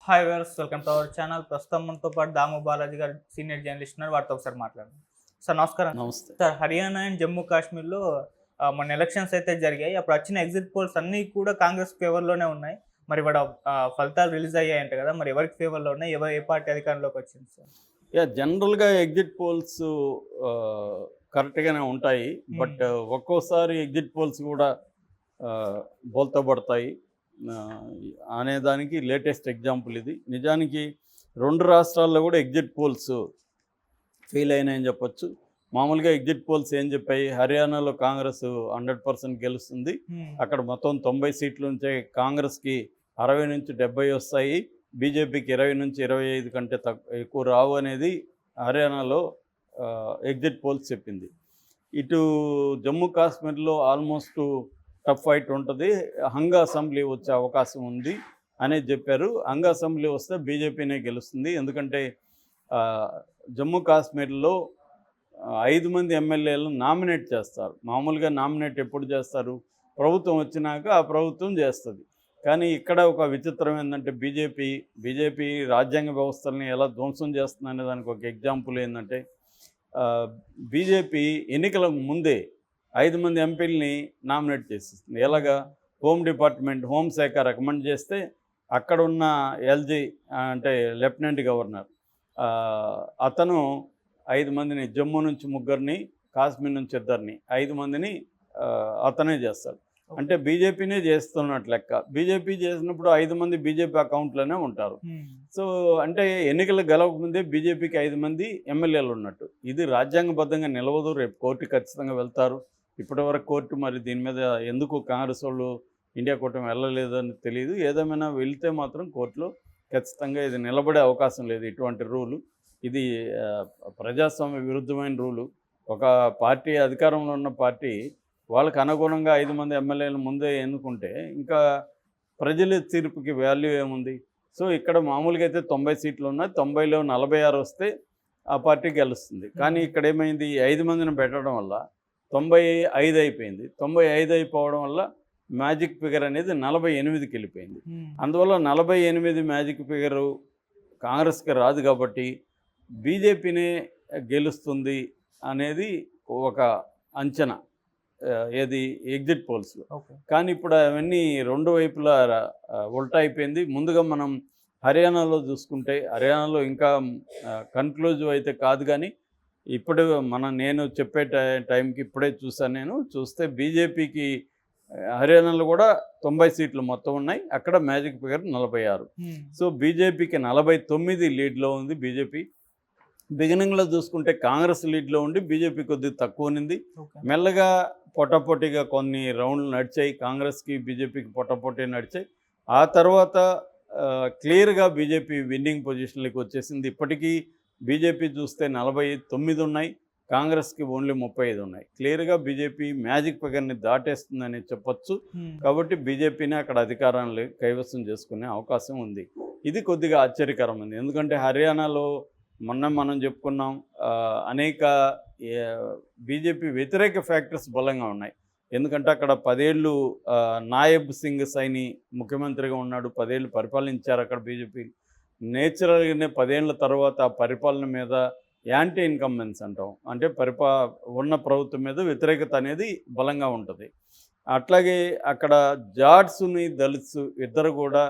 Hi viewers, welcome to our channel. ప్రస్తుతం మనతో పాటు దాము బాలాజీ గారు సీనియర్ జర్నలిస్ట్ ఉన్నారు. వారితో ఒకసారి మాట్లాడండి. సార్ నమస్కారం. నమస్తే. సార్, హర్యానా అండ్ జమ్మూ కాశ్మీర్లో మొన్న ఎలక్షన్స్ అయితే జరిగాయి. అప్పుడు వచ్చిన ఎగ్జిట్ పోల్స్ అన్నీ కూడా కాంగ్రెస్ ఫేవర్లోనే ఉన్నాయి. మరి ఇవాళ ఫలితాలు రిలీజ్ అయ్యాయంట కదా, మరి ఎవరికి ఫేవర్లో ఉన్నాయి, ఏ పార్టీ అధికారంలోకి వచ్చింది సార్? జనరల్‌గా ఎగ్జిట్ పోల్స్ కరెక్ట్‌గానే ఉంటాయి. బట్ ఒక్కోసారి ఎగ్జిట్ పోల్స్ కూడా బోల్తా పడతాయి అనేదానికి లేటెస్ట్ ఎగ్జాంపుల్ ఇది. నిజానికి 2 రాష్ట్రాల్లో కూడా ఎగ్జిట్ పోల్స్ ఫెయిల్ అయినాయని చెప్పొచ్చు. మామూలుగా ఎగ్జిట్ పోల్స్ ఏం చెప్పాయి, హర్యానాలో కాంగ్రెస్ 100% గెలుస్తుంది, అక్కడ మొత్తం 90 సీట్ల నుంచే కాంగ్రెస్కి 60 నుంచి 70 వస్తాయి, బీజేపీకి 20 నుంచి 25 కంటే ఎక్కువ రావు అనేది హర్యానాలో ఎగ్జిట్ పోల్స్ చెప్పింది. ఇటు జమ్మూ కాశ్మీర్లో ఆల్మోస్ట్ టఫ్ ఫైట్ ఉంటుంది, హంగ్ అసెంబ్లీ వచ్చే అవకాశం ఉంది అనేది చెప్పారు. హంగ్ అసెంబ్లీ వస్తే బీజేపీనే గెలుస్తుంది. ఎందుకంటే జమ్మూ కాశ్మీర్లో 5 మంది ఎమ్మెల్యేలను నామినేట్ చేస్తారు. మామూలుగా నామినేట్ ఎప్పుడు చేస్తారు, ప్రభుత్వం వచ్చినాక ఆ ప్రభుత్వం చేస్తుంది. కానీ ఇక్కడ ఒక విచిత్రం ఏంటంటే బీజేపీ రాజ్యాంగ వ్యవస్థల్ని ఎలా ధ్వంసం చేస్తుందనే దానికి ఒక ఎగ్జాంపుల్ ఏంటంటే, బీజేపీ ఎన్నికల ముందే 5 మంది ఎంపీలని నామినేట్ చేసేస్తుంది. ఎలాగా, హోంశాఖ రికమెండ్ చేస్తే అక్కడున్న ఎల్జీ అంటే లెఫ్టినెంట్ గవర్నర్ అతను 5 మందిని, జమ్మూ నుంచి 3 కాశ్మీర్ నుంచి 2 5 మందిని అతనే చేస్తాడు. అంటే బీజేపీనే చేస్తున్నట్టు లెక్క. బీజేపీ చేసినప్పుడు 5 మంది బీజేపీ అకౌంట్లోనే ఉంటారు. సో అంటే ఎన్నికలు గెలవకముందే బీజేపీకి 5 మంది ఎమ్మెల్యేలు ఉన్నట్టు. ఇది రాజ్యాంగబద్ధంగా నిలవదు. రేపు కోర్టు ఖచ్చితంగా వెళ్తారు. ఇప్పటివరకు కోర్టు మరి దీని మీద ఎందుకు కాంగ్రెస్ వాళ్ళు ఇండియా కూటమి వెళ్ళలేదని తెలియదు. ఏదేమైనా వెళ్తే మాత్రం కోర్టులో ఖచ్చితంగా ఇది నిలబడే అవకాశం లేదు. ఇటువంటి రూలు ఇది ప్రజాస్వామ్య విరుద్ధమైన రూలు. ఒక పార్టీ అధికారంలో ఉన్న పార్టీ వాళ్ళకు అనుగుణంగా 5 మంది ఎమ్మెల్యేలు ముందే ఎన్నుకుంటే ఇంకా ప్రజల తీర్పుకి వాల్యూ ఏముంది? సో ఇక్కడ మామూలుగా అయితే 90 సీట్లు ఉన్నాయి, 90లో 46 వస్తే ఆ పార్టీ గెలుస్తుంది. కానీ ఇక్కడ ఏమైంది, 5 మందిని పెట్టడం వల్ల 95 అయిపోయింది. 95 అయిపోవడం వల్ల మ్యాజిక్ ఫిగర్ అనేది 48కి వెళ్ళిపోయింది. అందువల్ల 48 మ్యాజిక్ ఫిగరు కాంగ్రెస్కి రాదు కాబట్టి బీజేపీనే గెలుస్తుంది అనేది ఒక అంచనా, ఏది ఎగ్జిట్ పోల్స్లో. కానీ ఇప్పుడు అవన్నీ 2 వైపులా ఉల్టా అయిపోయింది. ముందుగా మనం హర్యానాలో చూసుకుంటే, హర్యానాలో ఇంకా కన్క్లూజివ్ అయితే కాదు, కానీ ఇప్పుడు నేను చెప్పే టైంకి ఇప్పుడే చూసాను. చూస్తే బీజేపీకి హర్యానాలో కూడా 90 సీట్లు మొత్తం ఉన్నాయి, అక్కడ మ్యాజిక్ ఫిగర్ 46. సో బీజేపీకి 49 లీడ్లో ఉంది. బీజేపీ బిగినింగ్లో చూసుకుంటే కాంగ్రెస్ లీడ్లో ఉండి బీజేపీ కొద్దిగా తక్కువ ఉంది. మెల్లగా పొట్టపోటీగా కొన్ని రౌండ్లు నడిచాయి, కాంగ్రెస్కి బీజేపీకి పొట్టపోటీ నడిచాయి. ఆ తర్వాత క్లియర్గా బీజేపీ విన్నింగ్ పొజిషన్లోకి వచ్చేసింది. ఇప్పటికీ బీజేపీ చూస్తే 49 ఉన్నాయి, కాంగ్రెస్కి ఓన్లీ 35 ఉన్నాయి. క్లియర్గా బీజేపీ మ్యాజిక్ ఫిగర్ని దాటేస్తుందని చెప్పొచ్చు. కాబట్టి బీజేపీని అక్కడ అధికారాన్ని కైవసం చేసుకునే అవకాశం ఉంది. ఇది కొద్దిగా ఆశ్చర్యకరమైంది. ఎందుకంటే హర్యానాలో మనం చెప్పుకున్నాం, అనేక బీజేపీ వ్యతిరేక ఫ్యాక్టర్స్ బలంగా ఉన్నాయి. ఎందుకంటే అక్కడ 10 ఏళ్ళు నాయబ్ సింగ్ సైని ముఖ్యమంత్రిగా ఉన్నాడు, 10 ఏళ్ళు పరిపాలించారు అక్కడ బీజేపీ. నేచురల్గానే 10 ఏళ్ళ తర్వాత ఆ పరిపాలన మీద యాంటీ ఇన్కంబెన్స్ అంటాం, అంటే ఉన్న ప్రభుత్వం మీద వ్యతిరేకత అనేది బలంగా ఉంటుంది. అట్లాగే అక్కడ జాట్స్ని దళిత్స్ ఇద్దరు కూడా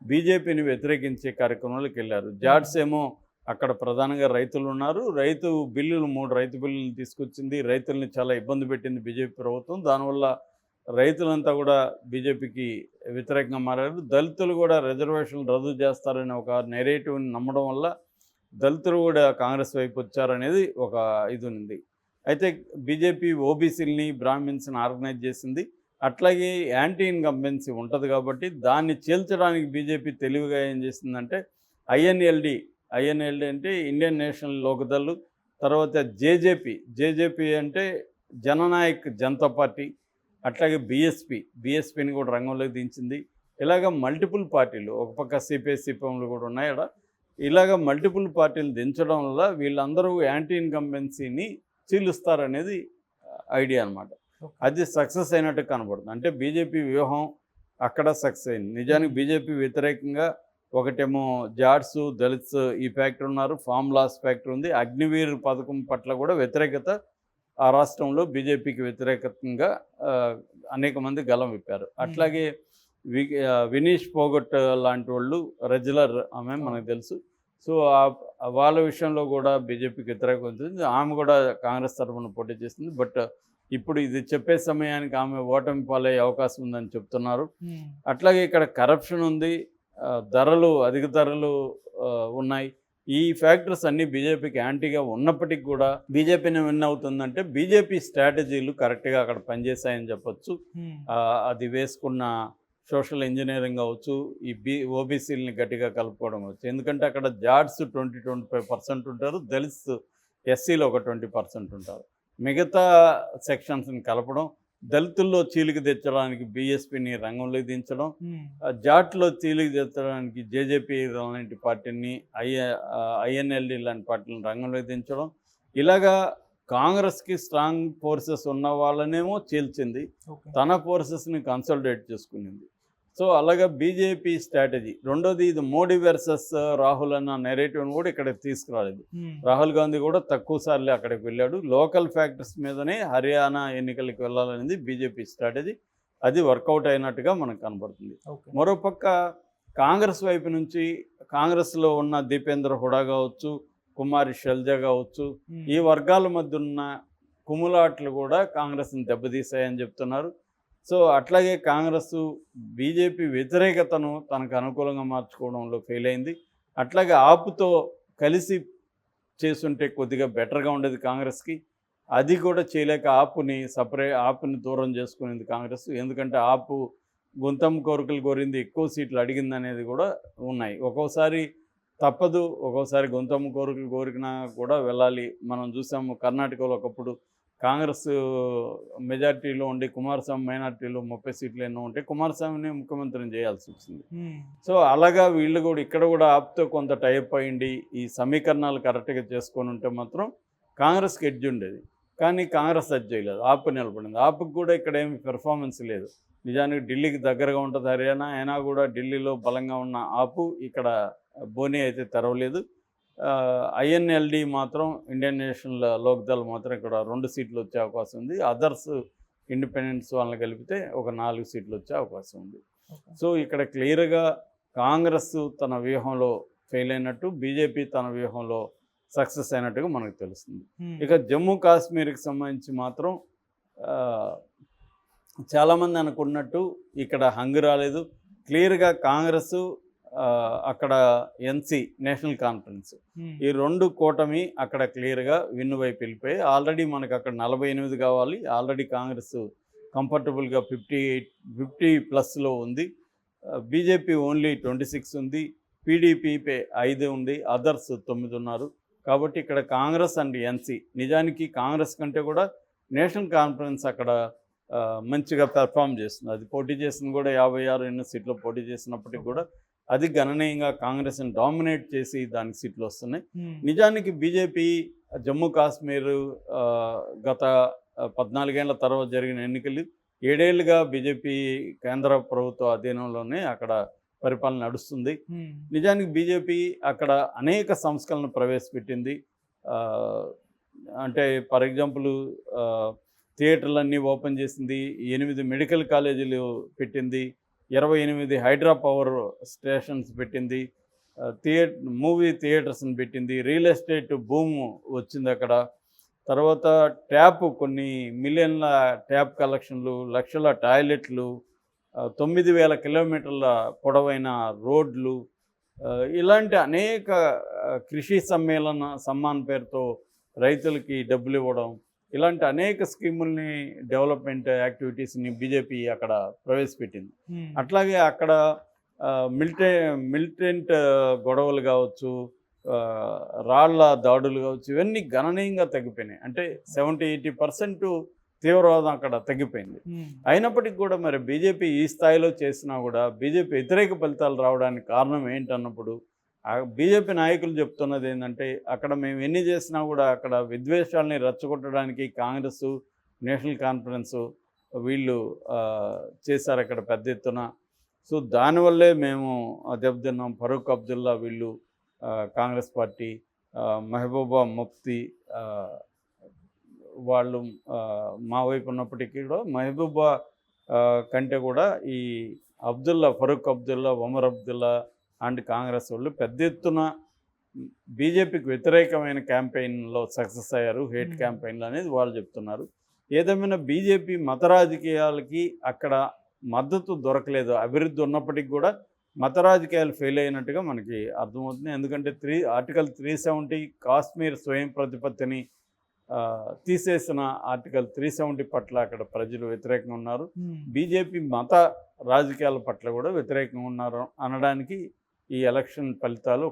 బీజేపీని వ్యతిరేకించే కార్యక్రమాలకు వెళ్ళారు. జాట్స్ ఏమో అక్కడ ప్రధానంగా రైతులు ఉన్నారు, రైతు బిల్లులు 3 రైతు బిల్లులు తీసుకొచ్చింది, రైతుల్ని చాలా ఇబ్బంది పెట్టింది బీజేపీ ప్రభుత్వం. దానివల్ల రైతులంతా కూడా బీజేపీకి వ్యతిరేకంగా మారారు. దళితులు కూడా రిజర్వేషన్లు రద్దు చేస్తారనే ఒక నెరేటివ్ని నమ్మడం వల్ల దళితులు కూడా కాంగ్రెస్ వైపు వచ్చారనేది ఒక ఇది ఉంది. అయితే బీజేపీ ఓబీసీలని, బ్రాహ్మిన్స్ని ఆర్గనైజ్ చేసింది. అట్లాగే యాంటీ ఇన్కంబెన్సీ ఉంటుంది కాబట్టి దాన్ని చీల్చడానికి బీజేపీ తెలివిగా ఏం చేసిందంటే ఐఎన్ఎల్డి అంటే ఇండియన్ నేషనల్ లోక్దళ్, తర్వాత జేజేపీ అంటే జననాయక్ జనతా పార్టీ, అట్లాగే బీఎస్పీని కూడా రంగంలోకి దించింది. ఇలాగ మల్టిపుల్ పార్టీలు, ఒక పక్క సిపిఎంలు కూడా ఉన్నాయి అక్కడ. ఇలాగ మల్టిపుల్ పార్టీలు దించడం వల్ల వీళ్ళందరూ యాంటీ ఇన్కంబెన్సీని చీలుస్తారనేది ఐడియా అనమాట. అది సక్సెస్ అయినట్టు కనబడుతుంది. అంటే బీజేపీ వ్యూహం అక్కడ సక్సెస్ అయింది. నిజానికి బీజేపీ వ్యతిరేకంగా ఒకటేమో జాడ్స్, దళిత్స్ ఈ ఫ్యాక్టరీ ఉన్నారు, ఫామ్ లాస్ ఫ్యాక్టరీ ఉంది. అగ్నివీర్ పథకం పట్ల కూడా వ్యతిరేకత ఆ రాష్ట్రంలో బీజేపీకి వ్యతిరేకంగా అనేక మంది గలం విప్పారు. అట్లాగే వినీష్ పోగొట్ లాంటి వాళ్ళు, రెగ్యులర్ ఆమె మనకు తెలుసు. సో వాళ్ళ విషయంలో కూడా బీజేపీకి వ్యతిరేకం ఉంటుంది. ఆమె కూడా కాంగ్రెస్ తరఫున పోటీ చేస్తుంది. బట్ ఇప్పుడు ఇది చెప్పే సమయానికి ఆమె ఓటమి పాలయ్యే అవకాశం ఉందని చెప్తున్నారు. అట్లాగే ఇక్కడ కరప్షన్ ఉంది, అధిక ధరలు ఉన్నాయి. ఈ ఫ్యాక్టర్స్ అన్నీ బీజేపీకి యాంటీగా ఉన్నప్పటికీ కూడా బీజేపీని విన్ అవుతుందంటే బీజేపీ స్ట్రాటజీలు కరెక్ట్గా అక్కడ పనిచేశాయని చెప్పొచ్చు. అది వేసుకున్న సోషల్ ఇంజనీరింగ్ అవ్వచ్చు, ఈ ఓబీసీలని గట్టిగా కలుపుకోవడం అవచ్చు. ఎందుకంటే అక్కడ జాడ్స్ 20-25% ఉంటారు, దళిత్స్ ఎస్సీలో ఒక 20% ఉంటారు. మిగతా సెక్షన్స్ని కలపడం, దళితుల్లో చీలిక తెచ్చడానికి బీఎస్పీని రంగంలోకి దించడం, జాట్లో చీలిక తెచ్చడానికి జేజేపీ లాంటి పార్టీని, ఐఎన్ఎల్డి లాంటి పార్టీలను రంగంలోకి దించడం, ఇలాగా కాంగ్రెస్కి స్ట్రాంగ్ ఫోర్సెస్ ఉన్న వాళ్ళనేమో చీల్చింది, తన ఫోర్సెస్ని కన్సల్టేట్ చేసుకునింది. సో అలాగా బీజేపీ స్ట్రాటజీ. రెండోది, ఇది మోడీ వర్సెస్ రాహుల్ అన్న నెరేటివ్ని కూడా ఇక్కడ తీసుకురాలేదు. రాహుల్ గాంధీ కూడా తక్కువ సార్లు అక్కడికి వెళ్ళాడు. లోకల్ ఫ్యాక్టర్స్ మీదనే హర్యానా ఎన్నికలకు వెళ్ళాలనేది బీజేపీ స్ట్రాటజీ. అది వర్కౌట్ అయినట్టుగా మనకు కనబడుతుంది. మరోపక్క కాంగ్రెస్ వైపు నుంచి కాంగ్రెస్లో ఉన్న దీపేంద్ర హుడా కావచ్చు, కుమారి షెల్జా కావచ్చు, ఈ వర్గాల మధ్య ఉన్న కుములాట్లు కూడా కాంగ్రెస్ని దెబ్బతీసాయని చెప్తున్నారు. సో అట్లాగే కాంగ్రెస్ బీజేపీ వ్యతిరేకతను తనకు అనుకూలంగా మార్చుకోవడంలో ఫెయిల్ అయింది. అట్లాగే ఆపుతో కలిసి చేస్తుంటే కొద్దిగా బెటర్గా ఉండేది కాంగ్రెస్కి. అది కూడా చేయలేక ఆపుని దూరం చేసుకునేది కాంగ్రెస్. ఎందుకంటే ఆపు గుంతమ్మ కోరికలు కోరింది, ఎక్కువ సీట్లు అడిగింది అనేది కూడా ఉన్నాయి. ఒక్కోసారి తప్పదు, ఒక్కోసారి గుంతమ్మ కోరికలు కోరికినా కూడా వెళ్ళాలి. మనం చూసాము కర్ణాటకలో ఒకప్పుడు కాంగ్రెస్ మెజార్టీలో ఉండి కుమారస్వామి మైనార్టీలో 30 సీట్లు ఎన్నో ఉంటే కుమారస్వామిని ముఖ్యమంత్రిని చేయాల్సి వచ్చింది. సో అలాగా వీళ్ళు కూడా ఇక్కడ కూడా ఆప్తో కొంత టైప్ అయ్యింది. ఈ సమీకరణాలు కరెక్ట్గా చేసుకొని ఉంటే మాత్రం కాంగ్రెస్కి ఎడ్జ్ ఉండేది. కానీ కాంగ్రెస్ అది చేయలేదు, ఆపు నిలబడింది. ఆపుకి కూడా ఇక్కడ ఏమి పెర్ఫార్మెన్స్ లేదు. నిజానికి ఢిల్లీకి దగ్గరగా ఉంటుంది హర్యానా, అయినా కూడా ఢిల్లీలో బలంగా ఉన్న ఆపు ఇక్కడ బోనీ అయితే తెరవలేదు. ఐఎన్ఎల్డి మాత్రం, ఇండియన్ నేషనల్ లోక్దళ్ మాత్రం ఇక్కడ 2 సీట్లు వచ్చే అవకాశం ఉంది. అదర్స్ ఇండిపెండెన్స్ వాళ్ళని కలిపితే ఒక 4 సీట్లు వచ్చే అవకాశం ఉంది. సో ఇక్కడ క్లియర్గా కాంగ్రెస్ తన వ్యూహంలో ఫెయిల్ అయినట్టు, బీజేపీ తన వ్యూహంలో సక్సెస్ అయినట్టుగా మనకు తెలుస్తుంది. ఇక జమ్మూ కాశ్మీర్కి సంబంధించి మాత్రం చాలామంది అనుకున్నట్టు ఇక్కడ హంగు రాలేదు. క్లియర్గా కాంగ్రెస్, అక్కడ ఎన్సీ నేషనల్ కాన్ఫరెన్స్, ఈ 2 కూటమి అక్కడ క్లియర్గా విన్ను వైపు వెళ్ళిపోయి ఆల్రెడీ మనకు అక్కడ 48 కావాలి. ఆల్రెడీ కాంగ్రెస్ కంఫర్టబుల్గా 50+ ఉంది. బీజేపీ ఓన్లీ 26 ఉంది. పీడీపీ 5 ఉంది. అదర్స్ 9 ఉన్నారు. కాబట్టి ఇక్కడ కాంగ్రెస్ అండ్ ఎన్సీ, నిజానికి కాంగ్రెస్ కంటే కూడా నేషనల్ కాన్ఫరెన్స్ అక్కడ మంచిగా పెర్ఫామ్ చేస్తుంది. అది పోటీ చేసింది కూడా 56 ఎన్నో సీట్లో పోటీ చేసినప్పటికి కూడా అది గణనీయంగా కాంగ్రెస్ని డామినేట్ చేసి దానికి సీట్లు వస్తున్నాయి. నిజానికి బీజేపీ జమ్మూ కాశ్మీర్ గత 14 ఏళ్ల తర్వాత జరిగిన ఎన్నికలు 7 ఏళ్ళుగా బీజేపీ కేంద్ర ప్రభుత్వ అధీనంలోనే అక్కడ పరిపాలన నడుస్తుంది. నిజానికి బీజేపీ అక్కడ అనేక సంస్కరణలు ప్రవేశపెట్టింది. అంటే ఫర్ ఎగ్జాంపుల్ థియేటర్లన్నీ ఓపెన్ చేసింది, 8 మెడికల్ కాలేజీలు పెట్టింది, 28 హైడ్రా పవర్ స్టేషన్స్ పెట్టింది, మూవీ థియేటర్స్ని పెట్టింది, రియల్ ఎస్టేట్ భూమ్ వచ్చింది అక్కడ. తర్వాత కొన్ని మిలియన్ల ట్యాప్ కలెక్షన్లు, లక్షల టాయిలెట్లు, 9,000 కిలోమీటర్ల పొడవైన రోడ్లు, ఇలాంటి అనేక కృషి సమ్మాన్ పేరుతో రైతులకి డబ్బులు ఇవ్వడం, ఇలాంటి అనేక స్కీముల్ని, డెవలప్మెంట్ యాక్టివిటీస్ని బీజేపీ అక్కడ ప్రవేశపెట్టింది. అట్లాగే అక్కడ మిలిటెంట్ గొడవలు కావచ్చు, రాళ్ల దాడులు కావచ్చు, ఇవన్నీ గణనీయంగా తగ్గిపోయినాయి. అంటే 70-80% తీవ్రవాదం అక్కడ తగ్గిపోయింది. అయినప్పటికీ కూడా మరి బీజేపీ ఈ స్థాయిలో చేసినా కూడా బీజేపీ వ్యతిరేక ఫలితాలు రావడానికి కారణం ఏంటన్నప్పుడు బీజేపీ నాయకులు చెప్తున్నది ఏంటంటే, అక్కడ మేము ఎన్ని చేసినా కూడా అక్కడ విద్వేషాలని రెచ్చగొట్టడానికి కాంగ్రెస్, నేషనల్ కాన్ఫరెన్స్ వీళ్ళు చేశారు అక్కడ పెద్ద ఎత్తున. సో దానివల్లే మేము దెబ్బతిన్నాం. ఫరూక్ అబ్దుల్లా వీళ్ళు కాంగ్రెస్ పార్టీ, మెహబూబా ముఫ్తీ వాళ్ళు మా వైపు ఉన్నప్పటికీ కూడా మెహబూబా కంటే కూడా ఈ ఫరూక్ అబ్దుల్లా, ఒమర్ అబ్దుల్లా అండ్ కాంగ్రెస్ వాళ్ళు పెద్ద ఎత్తున బీజేపీకి వ్యతిరేకమైన క్యాంపెయిన్లో సక్సెస్ అయ్యారు, హేట్ క్యాంపెయిన్లు అనేది వాళ్ళు చెప్తున్నారు. ఏదేమైనా బీజేపీ మత రాజకీయాలకి అక్కడ మద్దతు దొరకలేదు. అభివృద్ధి ఉన్నప్పటికీ కూడా మత రాజకీయాలు ఫెయిల్ అయినట్టుగా మనకి అర్థమవుతుంది. ఎందుకంటే ఆర్టికల్ 370 కాశ్మీర్ స్వయం ప్రతిపత్తిని తీసేసిన ఆర్టికల్ 370 పట్ల అక్కడ ప్రజలు వ్యతిరేకంగా ఉన్నారు. బీజేపీ మత రాజకీయాల పట్ల కూడా వ్యతిరేకంగా ఉన్నారు అనడానికి ఈ ఎలక్షన్ ఫలితాలు